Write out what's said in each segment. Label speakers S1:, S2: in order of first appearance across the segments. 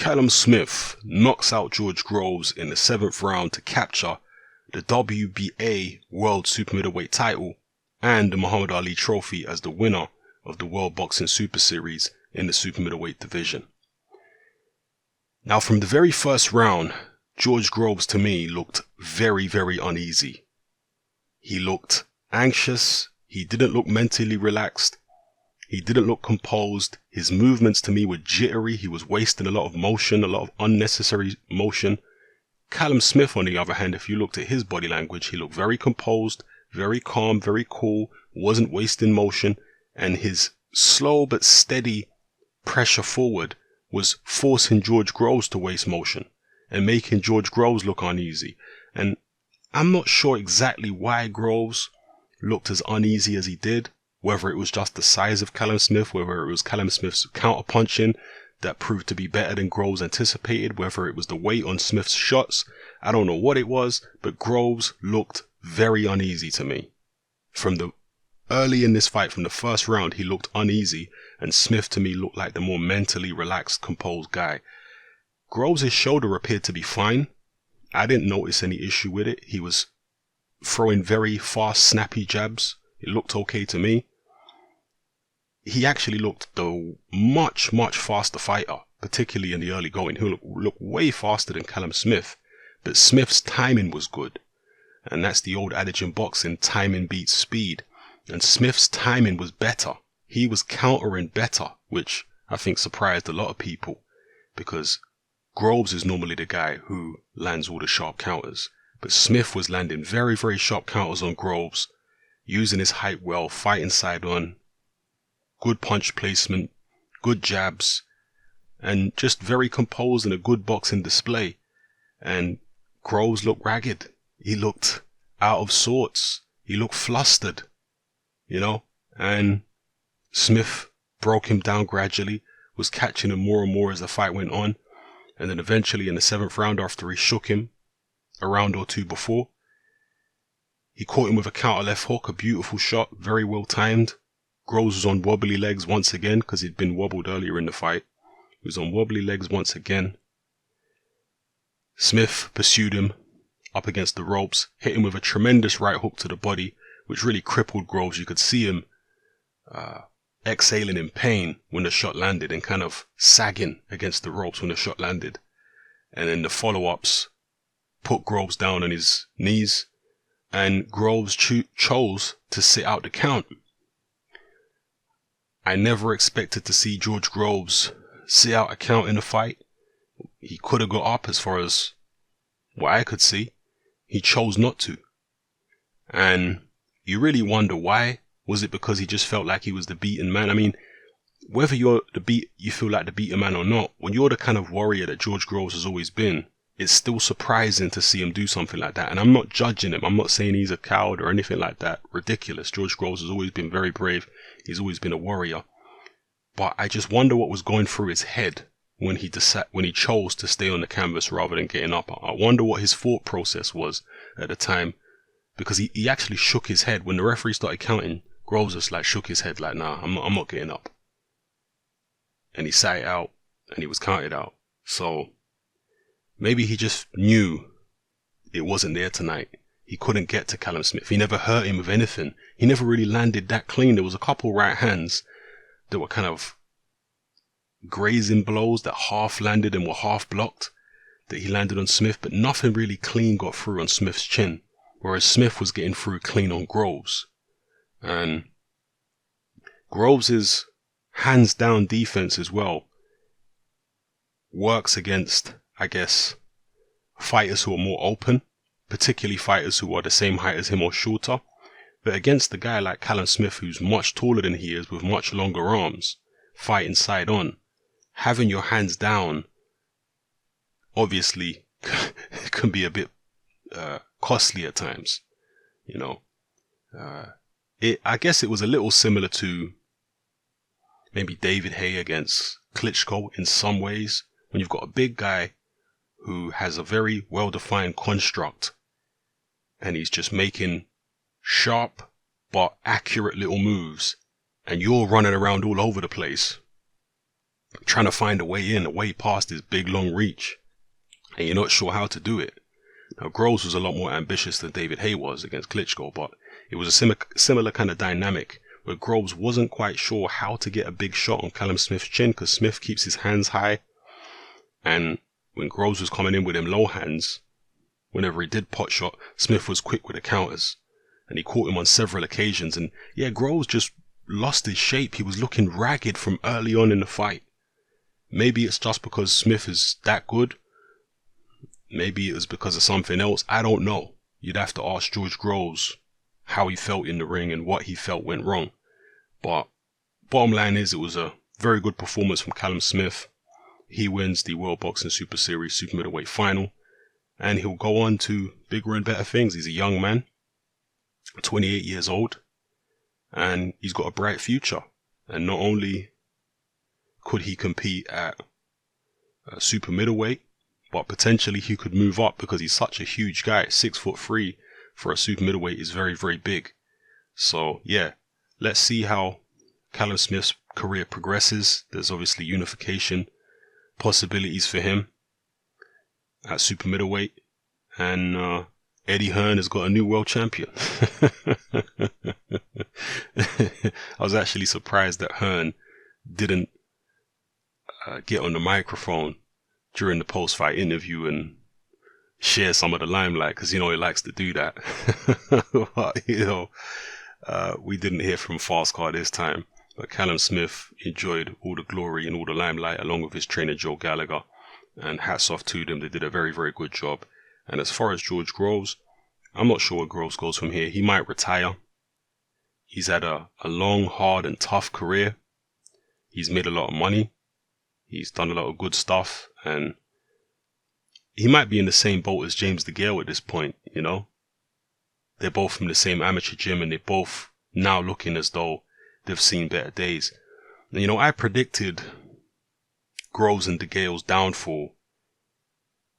S1: Callum Smith knocks out George Groves in the 7th round to capture the WBA World Super Middleweight title and the Muhammad Ali Trophy as the winner of the World Boxing Super Series in the Super Middleweight division. Now, from the very first round, George Groves to me looked very, very uneasy. He looked anxious. He didn't look mentally relaxed. He didn't look composed. His movements to me were jittery. He was wasting a lot of motion, a lot of unnecessary motion. Callum Smith, on the other hand, if you looked at his body language, he looked very composed, very calm, very cool, wasn't wasting motion, and his slow but steady pressure forward was forcing George Groves to waste motion and making George Groves look uneasy. And I'm not sure exactly why Groves looked as uneasy as he did. Whether it was just the size of Callum Smith, whether it was Callum Smith's counter-punching that proved to be better than Groves anticipated, whether it was the weight on Smith's shots, I don't know what it was, but Groves looked very uneasy to me. From the early in this fight, from the first round, he looked uneasy, and Smith to me looked like the more mentally relaxed, composed guy. Groves' shoulder appeared to be fine. I didn't notice any issue with it. He was throwing very fast, snappy jabs. It looked okay to me. He actually looked the much, much faster fighter, particularly in the early going. He looked way faster than Callum Smith, but Smith's timing was good. And that's the old adage in boxing, timing beats speed. And Smith's timing was better. He was countering better, which I think surprised a lot of people, because Groves is normally the guy who lands all the sharp counters. But Smith was landing very, very sharp counters on Groves, using his height well, fighting side on, good punch placement, good jabs, and just very composed and a good boxing display. And Groves looked ragged. He looked out of sorts. He looked flustered, and Smith broke him down gradually, was catching him more and more as the fight went on. And then eventually in the 7th round, after he shook him a round or two before, he caught him with a counter left hook, a beautiful shot, very well timed. Groves was on wobbly legs once again because he'd been wobbled earlier in the fight. He was on wobbly legs once again. Smith pursued him up against the ropes, hit him with a tremendous right hook to the body, which really crippled Groves. You could see him exhaling in pain when the shot landed and kind of sagging against the ropes when the shot landed. And then the follow-ups put Groves down on his knees, and Groves chose to sit out the count. I never expected to see George Groves sit out a count in a fight. He could have got up as far as what I could see. He chose not to. And you really wonder why. Was it because he just felt like he was the beaten man? I mean, whether you feel like the beaten man or not, when you're the kind of warrior that George Groves has always been, it's still surprising to see him do something like that. And I'm not judging him. I'm not saying he's a coward or anything like that. Ridiculous. George Groves has always been very brave. He's always been a warrior. But I just wonder what was going through his head when he chose to stay on the canvas rather than getting up. I wonder what his thought process was at the time, because he actually shook his head. When the referee started counting, Groves just shook his head like, nah, I'm not getting up. And he sat it out and he was counted out. So maybe he just knew it wasn't there tonight. He couldn't get to Callum Smith. He never hurt him with anything. He never really landed that clean. There was a couple right hands that were kind of grazing blows that half landed and were half blocked that he landed on Smith, but nothing really clean got through on Smith's chin, whereas Smith was getting through clean on Groves. And Groves' hands down defense as well works against, I guess, fighters who are more open, particularly fighters who are the same height as him or shorter. But against a guy like Callum Smith, who's much taller than he is with much longer arms, fighting side on, having your hands down obviously can be a bit costly at times. I guess it was a little similar to maybe David Haye against Klitschko in some ways, when you've got a big guy who has a very well-defined construct and he's just making sharp but accurate little moves, and you're running around all over the place. trying to find a way past his big long reach, and you're not sure how to do it. Now, Groves was a lot more ambitious than David Haye was against Klitschko, but it was a similar kind of dynamic where Groves wasn't quite sure how to get a big shot on Callum Smith's chin because Smith keeps his hands high. And when Groves was coming in with him low hands, whenever he did pot shot, Smith was quick with the counters. And he caught him on several occasions. And yeah, Groves just lost his shape. He was looking ragged from early on in the fight. Maybe it's just because Smith is that good. Maybe it was because of something else. I don't know. You'd have to ask George Groves how he felt in the ring and what he felt went wrong. But bottom line is, it was a very good performance from Callum Smith. He wins the World Boxing Super Series Super Middleweight final, and he'll go on to bigger and better things. He's a young man, 28 years old, and he's got a bright future. And not only could he compete at super middleweight, but potentially he could move up because he's such a huge guy. 6'3" for a super middleweight is very, very big. So yeah, let's see how Callum Smith's career progresses. There's obviously unification possibilities for him at super middleweight, and Eddie Hearn has got a new world champion. I was actually surprised that Hearn didn't get on the microphone during the post-fight interview and share some of the limelight, because he likes to do that. But we didn't hear from Fastcar this time. But Callum Smith enjoyed all the glory and all the limelight along with his trainer Joe Gallagher, and hats off to them. They did a very, very good job. And as far as George Groves, I'm not sure where Groves goes from here. He might retire. He's had a long, hard and tough career. He's made a lot of money. He's done a lot of good stuff, and he might be in the same boat as James DeGale at this point, They're both from the same amateur gym, and they're both now looking as though they've seen better days. And, I predicted Groves and DeGale's downfall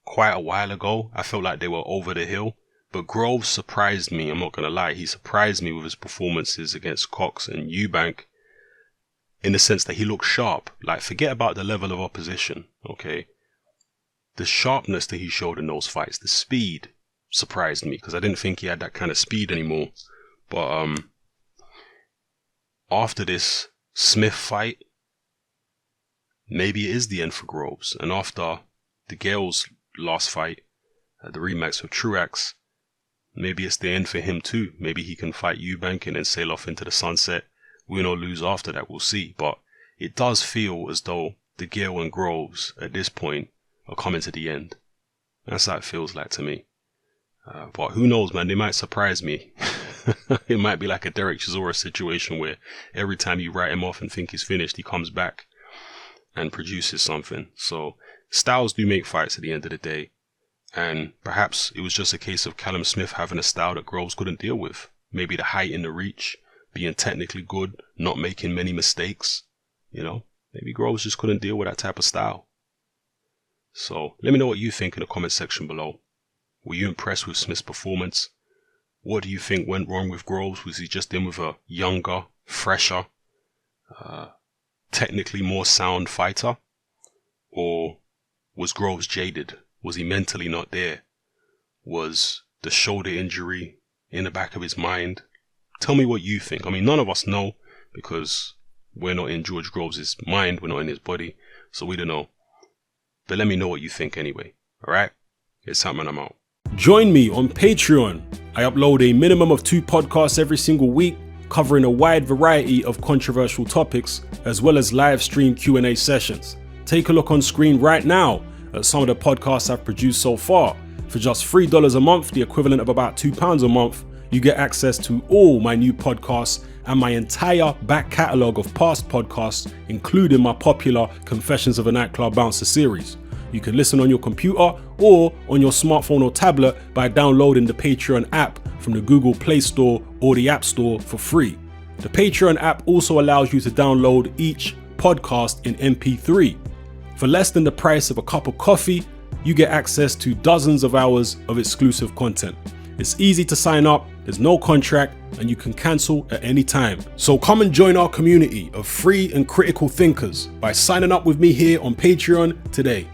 S1: quite a while ago. I felt like they were over the hill, but Groves surprised me. I'm not going to lie. He surprised me with his performances against Cox and Eubank, in the sense that he looked sharp. Like, forget about the level of opposition, okay? The sharpness that he showed in those fights, the speed, surprised me, because I didn't think he had that kind of speed anymore. But after this Smith fight, maybe it is the end for Groves. And after DeGale's last fight, the rematch with Truax, maybe it's the end for him too. Maybe he can fight Eubank and then sail off into the sunset. Win or lose after that, we'll see. But it does feel as though DeGale and Groves at this point are coming to the end. That's how it feels like to me. But who knows, man? They might surprise me. It might be like a Derek Chisora situation where every time you write him off and think he's finished, he comes back and produces something. So styles do make fights at the end of the day. And perhaps it was just a case of Callum Smith having a style that Groves couldn't deal with. Maybe the height and the reach, being technically good, not making many mistakes. Maybe Groves just couldn't deal with that type of style. So let me know what you think in the comment section below. Were you impressed with Smith's performance? What do you think went wrong with Groves? Was he just in with a younger, fresher, technically more sound fighter? Or was Groves jaded? Was he mentally not there? Was the shoulder injury in the back of his mind? Tell me what you think. I mean, none of us know, because we're not in George Groves' mind, we're not in his body, so we don't know. But let me know what you think anyway. Alright? It's Sam and I'm out. Join me on Patreon. I upload a minimum of 2 podcasts every single week, covering a wide variety of controversial topics, as well as live stream Q&A sessions. Take a look on screen right now at some of the podcasts I've produced so far. For just $3 a month, the equivalent of about £2 a month, you get access to all my new podcasts and my entire back catalogue of past podcasts, including my popular Confessions of a Nightclub Bouncer series. You can listen on your computer or on your smartphone or tablet by downloading the Patreon app from the Google Play Store or the App Store for free. The Patreon app also allows you to download each podcast in MP3. For less than the price of a cup of coffee, you get access to dozens of hours of exclusive content.
S2: It's easy to sign up, there's no contract, and you can cancel at any time. So come and join our community of free and critical thinkers by signing up with me here on Patreon today.